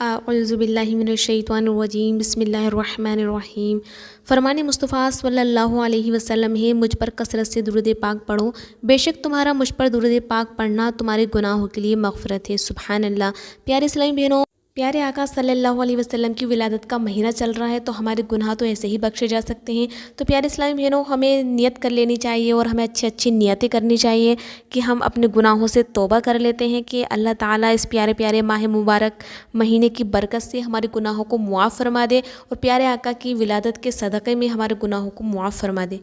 اعوذ باللہ من الشیطان الرجیم، بسم اللہ الرحمن الرحیم۔ فرمان مصطفیٰ صلی اللہ علیہ وسلم ہے، مجھ پر کثرت سے درود پاک پڑھو، بے شک تمہارا مجھ پر درود پاک پڑھنا تمہارے گناہوں کے لیے مغفرت ہے۔ سبحان اللہ۔ پیارے اسلامی بہنوں، پیارے آقا صلی اللہ علیہ وسلم کی ولادت کا مہینہ چل رہا ہے، تو ہمارے گناہ تو ایسے ہی بخشے جا سکتے ہیں۔ تو پیارے اسلامی بہنوں، ہمیں نیت کر لینی چاہیے اور ہمیں اچھی نیتیں کرنی چاہیے کہ ہم اپنے گناہوں سے توبہ کر لیتے ہیں کہ اللہ تعالیٰ اس پیارے پیارے ماہ مبارک مہینے کی برکت سے ہمارے گناہوں کو معاف فرما دے اور پیارے آقا کی ولادت کے صدقے میں ہمارے گناہوں کو معاف فرما دے۔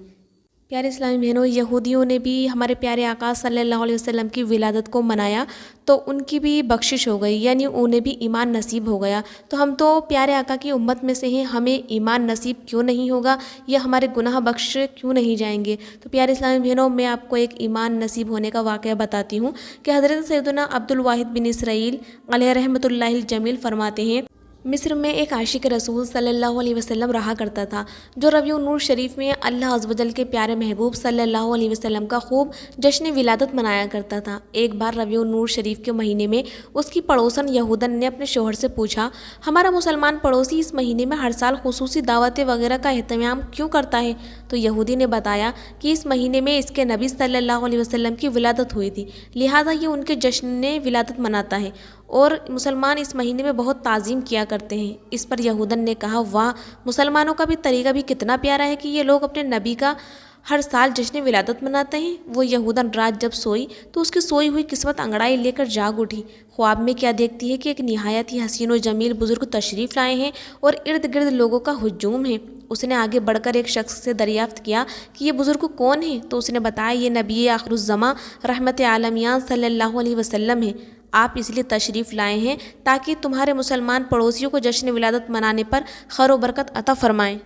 پیارے اسلامی بہنوں، یہودیوں نے بھی ہمارے پیارے آقا صلی اللہ علیہ وسلم کی ولادت کو منایا تو ان کی بھی بخشش ہو گئی، یعنی انہیں بھی ایمان نصیب ہو گیا۔ تو ہم تو پیارے آقا کی امت میں سے ہیں، ہمیں ایمان نصیب کیوں نہیں ہوگا یا ہمارے گناہ بخش کیوں نہیں جائیں گے؟ تو پیارے اسلامی بہنوں، میں آپ کو ایک ایمان نصیب ہونے کا واقعہ بتاتی ہوں کہ حضرت سیدنا عبد الواحد بن اسرائیل علیہ رحمۃ اللہ الجمیل فرماتے ہیں، مصر میں ایک عاشق رسول صلی اللہ علیہ وسلم رہا کرتا تھا، جو ربیع النور شریف میں اللہ عز و جل کے پیارے محبوب صلی اللہ علیہ وسلم کا خوب جشن ولادت منایا کرتا تھا۔ ایک بار ربیع النور شریف کے مہینے میں اس کی پڑوسن یہودن نے اپنے شوہر سے پوچھا، ہمارا مسلمان پڑوسی اس مہینے میں ہر سال خصوصی دعوتیں وغیرہ کا اہتمام کیوں کرتا ہے؟ تو یہودی نے بتایا کہ اس مہینے میں اس کے نبی صلی اللہ علیہ وسلم کی ولادت ہوئی تھی، لہٰذا یہ ان کے جشن ولادت مناتا ہے اور مسلمان اس مہینے میں بہت تعظیم کیا کرتے ہیں۔ اس پر یہودن نے کہا، واہ، مسلمانوں کا بھی طریقہ بھی کتنا پیارا ہے کہ یہ لوگ اپنے نبی کا ہر سال جشن ولادت مناتے ہیں۔ وہ یہودن رات جب سوئی تو اس کی سوئی ہوئی قسمت انگڑائی لے کر جاگ اٹھی۔ خواب میں کیا دیکھتی ہے کہ ایک نہایت ہی حسین و جمیل بزرگ تشریف لائے ہیں اور ارد گرد لوگوں کا ہجوم ہے۔ اس نے آگے بڑھ کر ایک شخص سے دریافت کیا کہ یہ بزرگ کون ہیں؟ تو اس نے بتایا، یہ نبی آخر الزماں رحمت عالمیان صلی اللہ علیہ وسلم ہیں۔ آپ اس لیے تشریف لائے ہیں تاکہ تمہارے مسلمان پڑوسیوں کو جشن ولادت منانے پر خیر و برکت عطا فرمائیں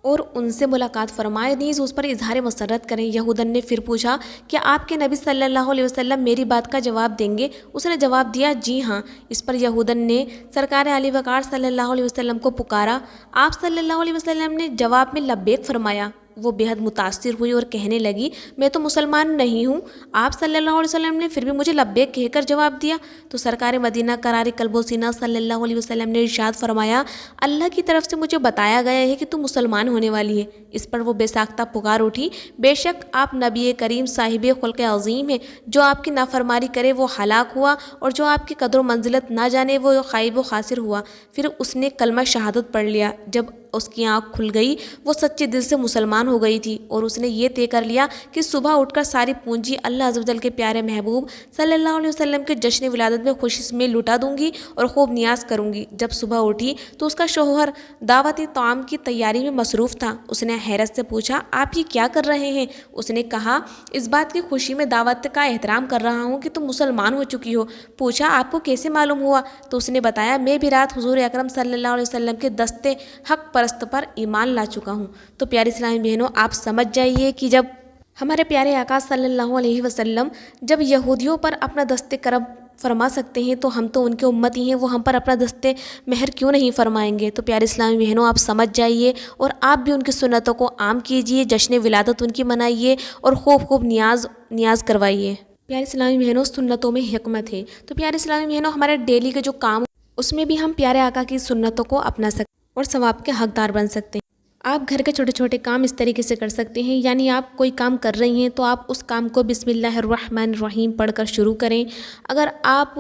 اور ان سے ملاقات فرمائے، نیز اس پر اظہار مسرت کریں۔ یہودن نے پھر پوچھا، کیا آپ کے نبی صلی اللہ علیہ وسلم میری بات کا جواب دیں گے؟ اس نے جواب دیا، جی ہاں۔ اس پر یہودن نے سرکار علی وقار صلی اللہ علیہ وسلم کو پکارا۔ آپ صلی اللہ علیہ وسلم نے جواب میں لبیک فرمایا۔ وہ بے حد متاثر ہوئی اور کہنے لگی، میں تو مسلمان نہیں ہوں، آپ صلی اللہ علیہ وسلم نے پھر بھی مجھے لبیک کہہ کر جواب دیا۔ تو سرکار مدینہ قرار قلب و سینہ صلی اللہ علیہ وسلم نے ارشاد فرمایا، اللہ کی طرف سے مجھے بتایا گیا ہے کہ تم مسلمان ہونے والی ہے۔ اس پر وہ بے ساختہ پکار اٹھی، بے شک آپ نبی کریم صاحب خلق عظیم ہیں، جو آپ کی نافرمانی کرے وہ ہلاک ہوا اور جو آپ کی قدر و منزلت نہ جانے وہ خائب و خاسر ہوا۔ پھر اس نے کلمہ شہادت پڑھ لیا۔ جب اس کی آنکھ کھل گئی وہ سچے دل سے مسلمان ہو گئی تھی اور اس نے یہ طے کر لیا کہ صبح اٹھ کر ساری پونجی اللہ عز و جل کے پیارے محبوب صلی اللہ علیہ وسلم کے جشن ولادت میں خوشی میں لٹا دوں گی اور خوب نیاز کروں گی۔ جب صبح اٹھی تو اس کا شوہر دعوتی طعام کی تیاری میں مصروف تھا۔ اس نے حیرت سے پوچھا، آپ یہ کیا کر رہے ہیں؟ اس نے کہا، اس بات کی خوشی میں دعوت کا احترام کر رہا ہوں کہ تم مسلمان ہو چکی ہو۔ پوچھا، آپ کو کیسے معلوم ہوا؟ تو اس نے بتایا، میں بھی رات حضور اکرم صلی اللہ علیہ وسلم کے دستے حق پرست پر ایمان لا چکا ہوں۔ تو پیارے اسلامی بہنوں، آپ سمجھ جائیے کہ جب ہمارے پیارے آقا صلی اللہ علیہ وسلم جب یہودیوں پر اپنا دست کرم فرما سکتے ہیں تو ہم تو ان کے امتی ہیں، وہ ہم پر اپنا دست مہر کیوں نہیں فرمائیں گے؟ تو پیارے اسلامی بہنوں، آپ سمجھ جائیے اور آپ بھی ان کی سنتوں کو عام کیجیے، جشن ولادت ان کی منائیے اور خوب نیاز کروائیے۔ پیارے اسلامی بہنوں، سنتوں میں حکمت ہے۔ تو پیارے اسلامی بہنوں، ہمارے ڈیلی کے جو کام اس میں بھی ہم پیارے آقا کی سنتوں کو اپنا سکتے ہیں اور ثواب کے حقدار بن سکتے ہیں۔ آپ گھر کے چھوٹے چھوٹے کام اس طریقے سے کر سکتے ہیں، یعنی آپ کوئی کام کر رہی ہیں تو آپ اس کام کو بسم اللہ الرحمن الرحیم پڑھ کر شروع کریں۔ اگر آپ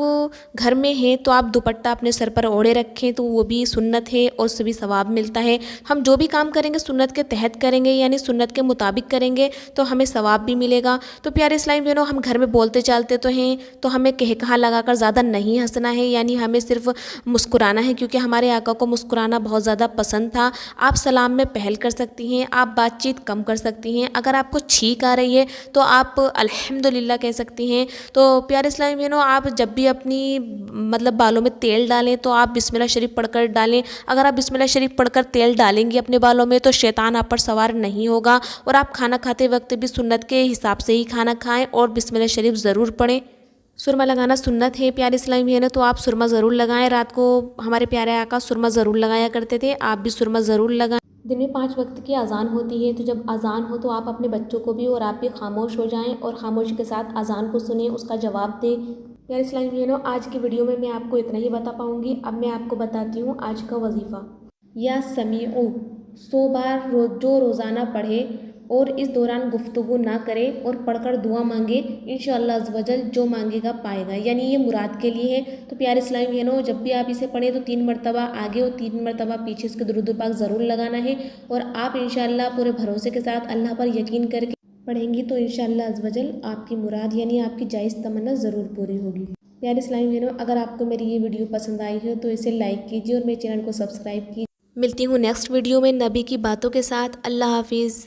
گھر میں ہیں تو آپ دوپٹہ اپنے سر پر اوڑھے رکھیں تو وہ بھی سنت ہے اور اس سے بھی ثواب ملتا ہے۔ ہم جو بھی کام کریں گے سنت کے تحت کریں گے، یعنی سنت کے مطابق کریں گے تو ہمیں ثواب بھی ملے گا۔ تو پیارے اسلامی بہنوں، ہم گھر میں بولتے چالتے تو ہیں تو ہمیں کہا لگا کر زیادہ نہیں ہنسنا ہے، یعنی ہمیں صرف مسکرانا ہے، کیونکہ ہمارے آقا کو مسکرانا بہت زیادہ پسند تھا۔ آپ سلام میں پہل کر سکتی ہیں، آپ بات چیت کم کر سکتی ہیں۔ اگر آپ کو چھینک آ رہی ہے تو آپ الحمدللہ کہہ سکتی ہیں۔ تو پیارے اسلامی بہنوں، آپ جب بھی اپنی بالوں میں تیل ڈالیں تو آپ بسم اللہ شریف پڑھ کر ڈالیں۔ اگر آپ بسم اللہ شریف پڑھ کر تیل ڈالیں گی اپنے بالوں میں تو شیطان آپ پر سوار نہیں ہوگا، اور آپ کھانا کھاتے وقت بھی سنت کے حساب سے ہی کھانا کھائیں اور بسم اللہ شریف ضرور پڑھیں۔ سرما لگانا سنت ہے پیارے اسلامی بہنوں، تو آپ سرما ضرور لگائیں۔ رات کو ہمارے پیارے آقا سرما ضرور لگایا کرتے تھے، آپ بھی سرما ضرور لگائیں۔ دن میں 5 وقت کی اذان ہوتی ہے، تو جب اذان ہو تو آپ اپنے بچوں کو بھی اور آپ بھی خاموش ہو جائیں اور خاموشی کے ساتھ اذان کو سنیں، اس کا جواب دیں۔ پیارے اسلامی بہنوں، آج کی ویڈیو میں آپ کو اتنا ہی بتا پاؤں گی۔ اب میں آپ کو بتاتی ہوں آج کا وظیفہ۔ یا سمیعو 100 بار جو روزانہ پڑھے اور اس دوران گفتگو نہ کرے اور پڑھ کر دعا مانگے، انشاءاللہ عز و جل جو مانگے گا پائے گا، یعنی یہ مراد کے لیے ہے۔ تو پیارے اسلامی بہنوں، جب بھی آپ اسے پڑھیں تو 3 مرتبہ آگے اور 3 مرتبہ پیچھے اس کے درود و پاک ضرور لگانا ہے، اور آپ انشاءاللہ پورے بھروسے کے ساتھ اللہ پر یقین کر کے پڑھیں گی تو انشاءاللہ عز و جل آپ کی مراد یعنی آپ کی جائز تمنا ضرور پوری ہوگی۔ پیارے اسلامی بہنوں، اگر آپ کو میری یہ ویڈیو پسند آئی ہے تو اسے لائک کیجیے اور میرے چینل کو سبسکرائب کیجیے۔ ملتی ہوں نیکسٹ ویڈیو میں نبی کی باتوں کے ساتھ۔ اللہ حافظ۔